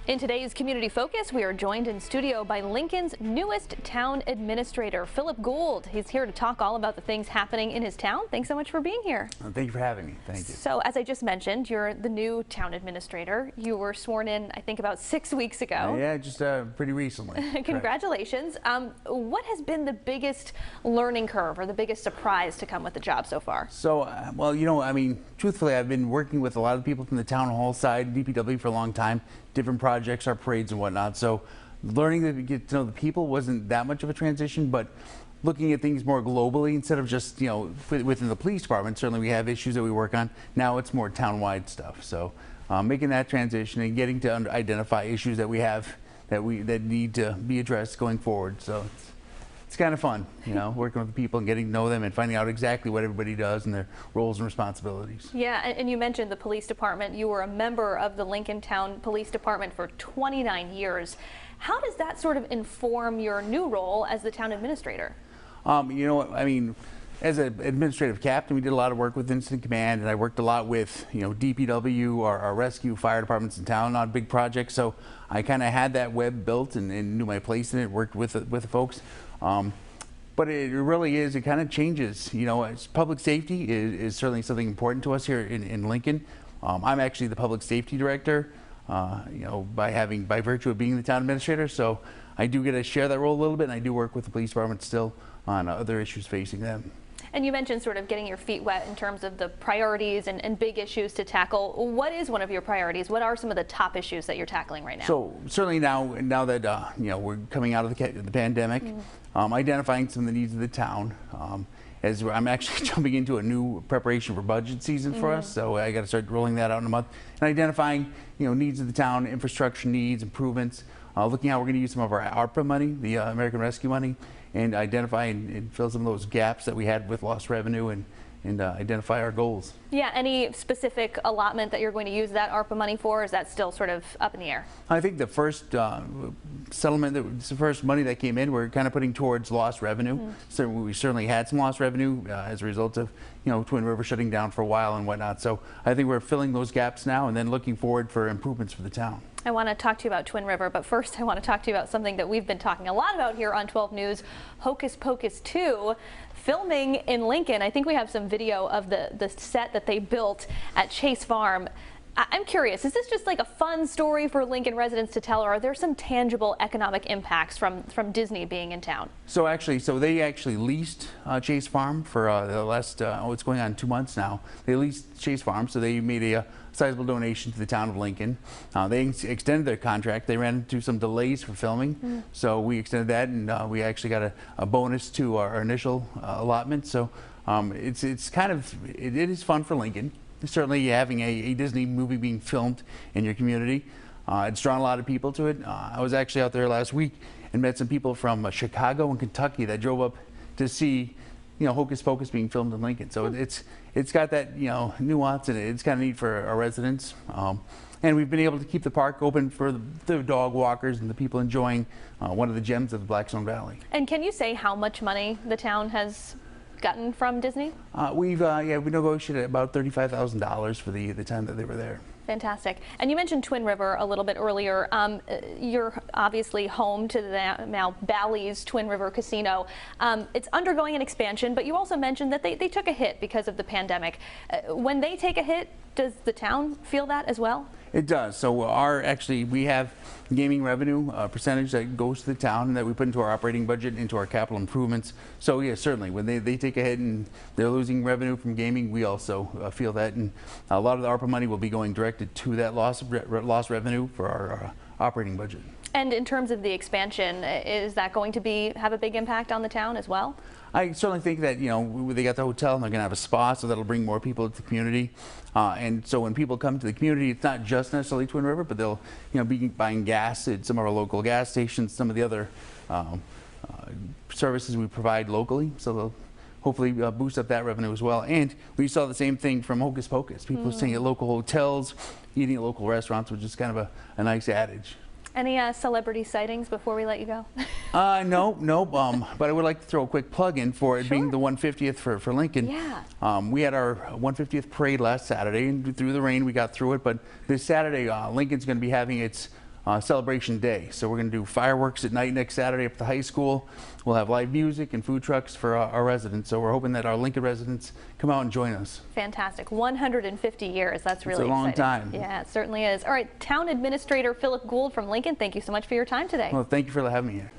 In today's Community Focus, we are joined in studio by Lincoln's newest town administrator, Philip Gould. He's here to talk all about the things happening in his town. Thanks so much for being here. Thank you for having me. Thank you. So, as I just mentioned, you're the new town administrator. You were sworn in, I think, about 6 weeks ago. Yeah, just pretty recently. Congratulations. What has been the biggest learning curve or the biggest surprise to come with the job so far? So, well, truthfully, I've been working with a lot of people from the town hall side, DPW, for a long time, different projects, our parades and whatnot. So learning to get to know the people wasn't that much of a transition, but looking at things more globally instead of just, within the police department, certainly we have issues that we work on. Now it's more town-wide stuff. So making that transition and getting to identify issues that we have that need to be addressed going forward. So it's kind of fun, working with the people and getting to know them and finding out exactly what everybody does and their roles and responsibilities. Yeah, and you mentioned the police department. You were a member of the Lincoln Town Police Department for 29 years. How does that sort of inform your new role as the town administrator? As an administrative captain, we did a lot of work with Incident Command, and I worked a lot with, DPW, our rescue, fire departments in town on big projects. So I kind of had that web built and knew my place in it, worked with the folks. But it really is, it kind of changes, public safety is certainly something important to us here in Lincoln. I'm actually the public safety director, by virtue of being the town administrator. So I do get to share that role a little bit, and I do work with the police department still on other issues facing them. And you mentioned sort of getting your feet wet in terms of the priorities and big issues to tackle. What is one of your priorities? What are some of the top issues that you're tackling right now? So certainly now that we're coming out of the pandemic, identifying some of the needs of the town. As I'm actually jumping into a new preparation for budget season for us, so I got to start rolling that out in a month, and identifying needs of the town, infrastructure needs, improvements, looking how we're going to use some of our ARPA money, the American Rescue money, and identify and fill some of those gaps that we had with lost revenue and identify our goals. Yeah, any specific allotment that you're going to use that ARPA money for, or is that still sort of up in the air? I think the first settlement, the first money that came in, we're kind of putting towards lost revenue. So we certainly had some lost revenue as a result of Twin River shutting down for a while and whatnot. So I think we're filling those gaps now and then looking forward for improvements for the town. I want to talk to you about Twin River, but first I want to talk to you about something that we've been talking a lot about here on 12 News, Hocus Pocus 2. Filming in Lincoln. I think we have some video of the set that they built at Chase Farm. I'm curious, is this just like a fun story for Lincoln residents to tell, or are there some tangible economic impacts from Disney being in town? So they actually leased Chase Farm for the last, it's going on 2 months now. They leased Chase Farm, so they made a sizable donation to the town of Lincoln. They extended their contract. They ran into some delays for filming, so we extended that, and we actually got a bonus to our initial allotment. So it is fun for Lincoln. Certainly having a Disney movie being filmed in your community, it's drawn a lot of people to it. I was actually out there last week and met some people from Chicago and Kentucky that drove up to see Hocus Pocus being filmed in Lincoln. So it's got that nuance, and it's kind of neat for our residents. And we've been able to keep the park open for the dog walkers and the people enjoying one of the gems of the Blackstone Valley. And can you say how much money the town has gotten from Disney? We negotiated about $35,000 for the time that they were there. Fantastic. And you mentioned Twin River a little bit earlier. You're obviously home to the now Bally's Twin River Casino. It's undergoing an expansion, but you also mentioned that they took a hit because of the pandemic. When they take a hit, does the town feel that as well? It does. So we have gaming revenue percentage that goes to the town and that we put into our operating budget, into our capital improvements. So yeah, certainly when they take a hit and they're losing revenue from gaming, we also feel that, and a lot of the ARPA money will be going directed to that lost revenue for our operating budget. And in terms of the expansion, is that going to have a big impact on the town as well? I certainly think that, they got the hotel and they're going to have a spa, so that'll bring more people to the community. And so when people come to the community, it's not just necessarily Twin River, but they'll, be buying gas at some of our local gas stations, some of the other services we provide locally. So they'll hopefully boost up that revenue as well. And we saw the same thing from Hocus Pocus. People staying at local hotels, eating at local restaurants, which is kind of a nice adage. Any celebrity sightings before we let you go? No. But I would like to throw a quick plug in for it being the 150th for Lincoln. Yeah. We had our 150th parade last Saturday, and through the rain we got through it. But this Saturday, Lincoln's going to be having its celebration day. So we're going to do fireworks at night next Saturday up at the high school. We'll have live music and food trucks for our residents. So we're hoping that our Lincoln residents come out and join us. Fantastic. 150 years. That's really exciting. It's a long time. Yeah, it certainly is. All right, Town Administrator Philip Gould from Lincoln, thank you so much for your time today. Well, thank you for having me here.